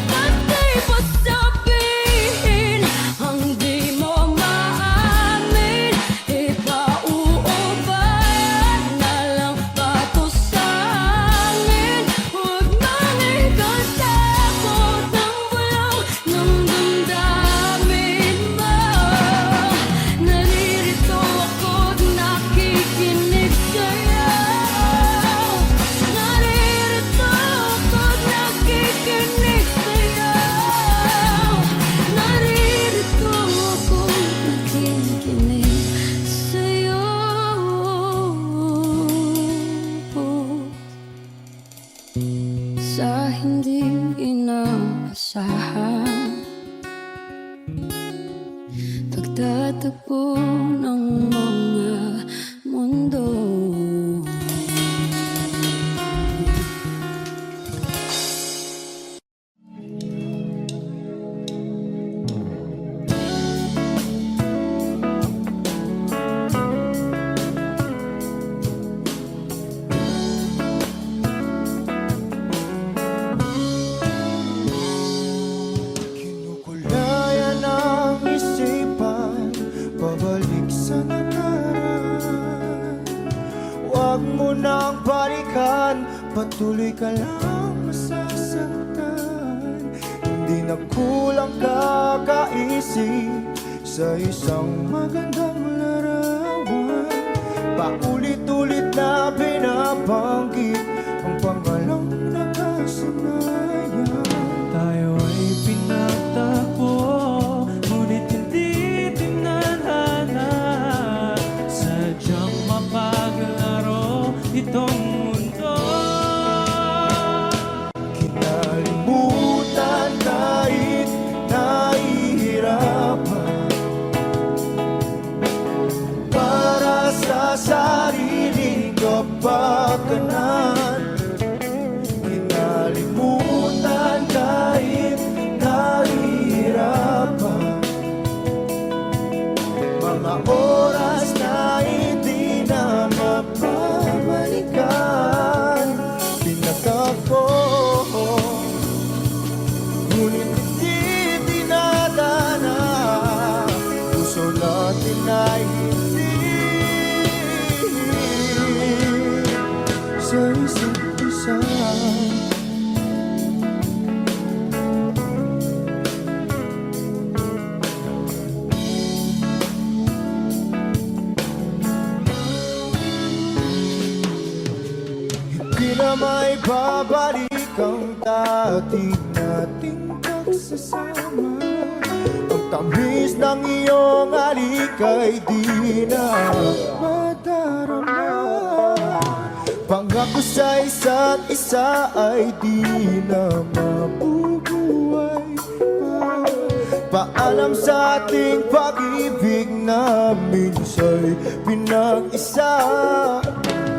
Speaker 5: pati pa sabihin ang di mo maamin. Ipauubayan na lang ba to sa amin? Huwag mang ikatakot ang bulong ng damdamin mo. Naririto ako't nakikinig sa'yo. Naririto ako't nakikinig sa'yo. Naririto ako't nakikinig sa'yo. Sa hindi inaasahan, pagtatagpo ng mga mundo.
Speaker 8: Kinukulayan ang isipan, pabalik sa nakaraan. Huwag mo nang balikan, patuloy ka lang masasaktan. Hindi na kulang kakaisip sa isang magandang larawan. Paulit-ulit na binabanggit ang pangalang nakasanayan.
Speaker 4: Tayo ay pinagtagpo, ngunit hindi tinadhana. Sadyang mapaglaro itong mundo.
Speaker 8: Kinalimutan kahit nahihirapan, para sa sariling kapakanan. Kinalimutan kahit nahihirapan, mga oras na hindi na mapabalikan. Pinagkako, ngunit hindi dinadana. Puso natin ay hindi sa isa't isa. Hindi na may babalik ang dati nating pagsasama. Ang tamis ng iyong halik ay di na madarama. Pangako sa isa't isa ay di na mabubuhay pa. Paalam sa ating pag-ibig na minsa'y pinag-isa.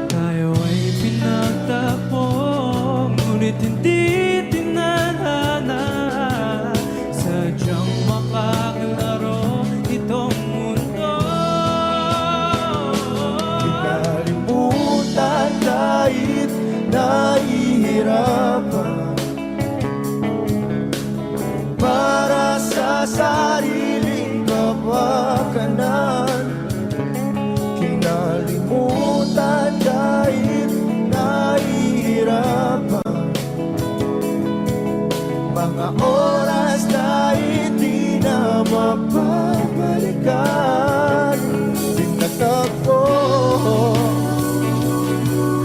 Speaker 4: Tayo ay pinagtagpo, ngunit hindi tinadhana. Sadyang makaglaro itong mundo.
Speaker 8: Kinalimutan kahit nahihirapan, para sa sariling kapakanan. Kinalimutan kahit nahihirapan, mga oras na hindi na mapabalikan. Pinagtagpo,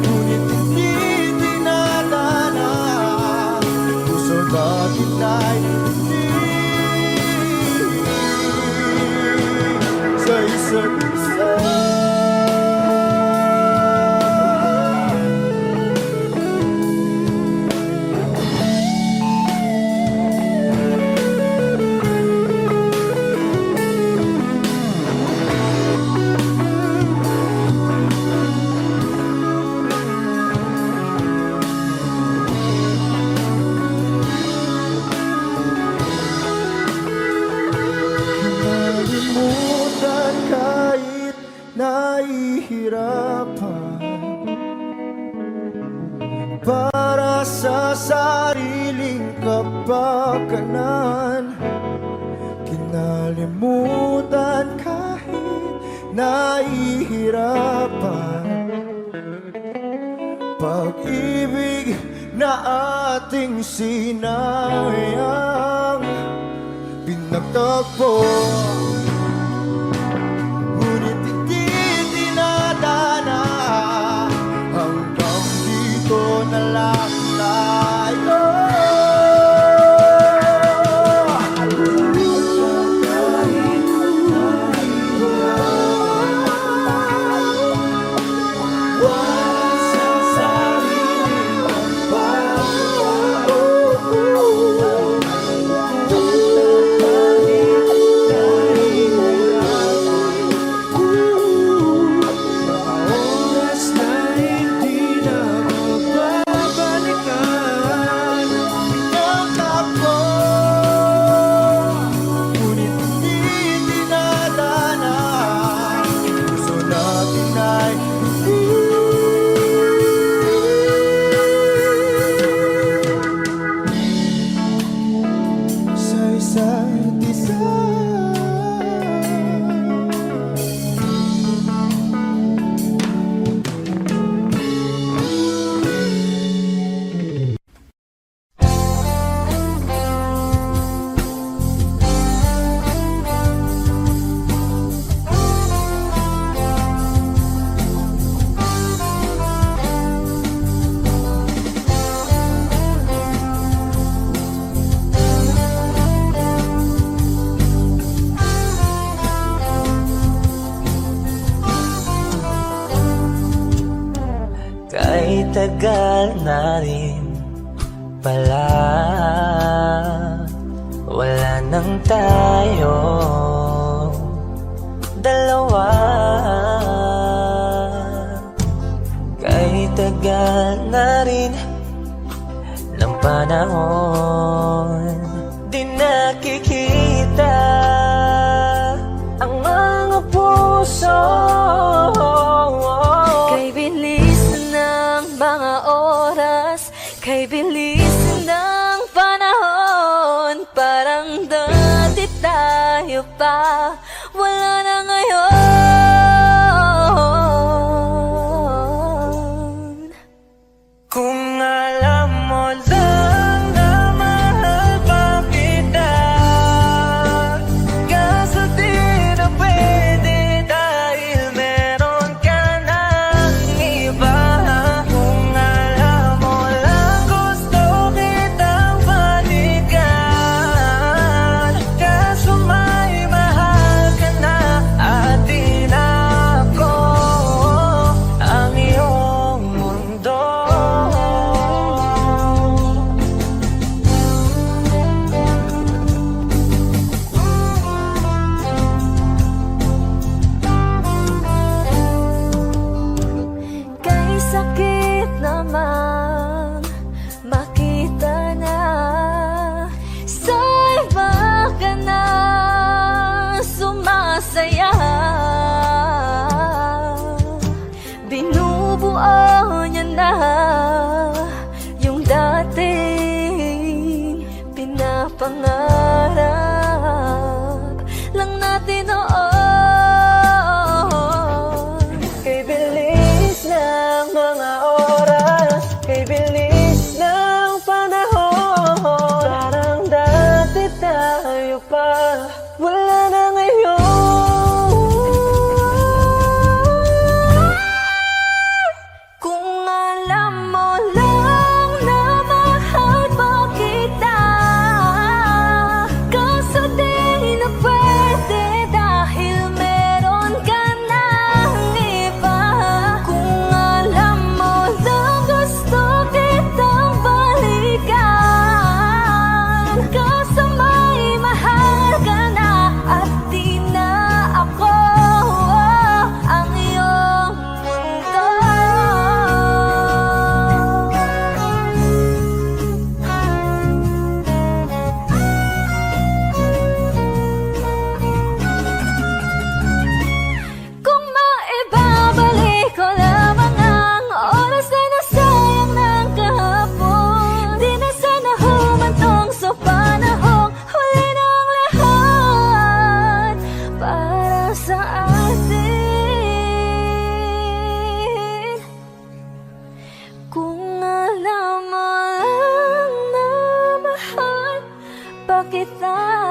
Speaker 8: ngunit hindi dinadana. Puso natin ay hindi sa isa't isa.
Speaker 10: nahihirapan para sa sariling kapakanan. Kinalimutan kahit nahihirapan pag-ibig na ating sinayang pinagtagpo. Ngunit hindi dinadana, hanggang dito na lang tayo.
Speaker 2: Kahit tagal na rin pala, wala nang tayo dalawa. Kahit tagal na rin ng panahon, di nakikita ang mga puso.
Speaker 5: Kay bilis ng mga oras, kay bilis ng panahon, parang dati tayo pa, wala na ngayon.
Speaker 2: Kung alam mo lang na mahal pa kita, kaso di na pwede dahil meron ka ng iba. Kung alam mo lang gusto kitang balikan, kaso may mahal ka na at di na ako ang iyong mundo.
Speaker 5: Kay sakit naman makita na sa iba ka na sumasaya. Binubuo niya na yung dating pinapangarap lang natin noon. Kay bilis ng mga oras, kay bilis ng panahon, parang dati tayo pa, wala na ngayon. Kung alam mo lang na mahal pa kita, kaso di na pwede dahil kita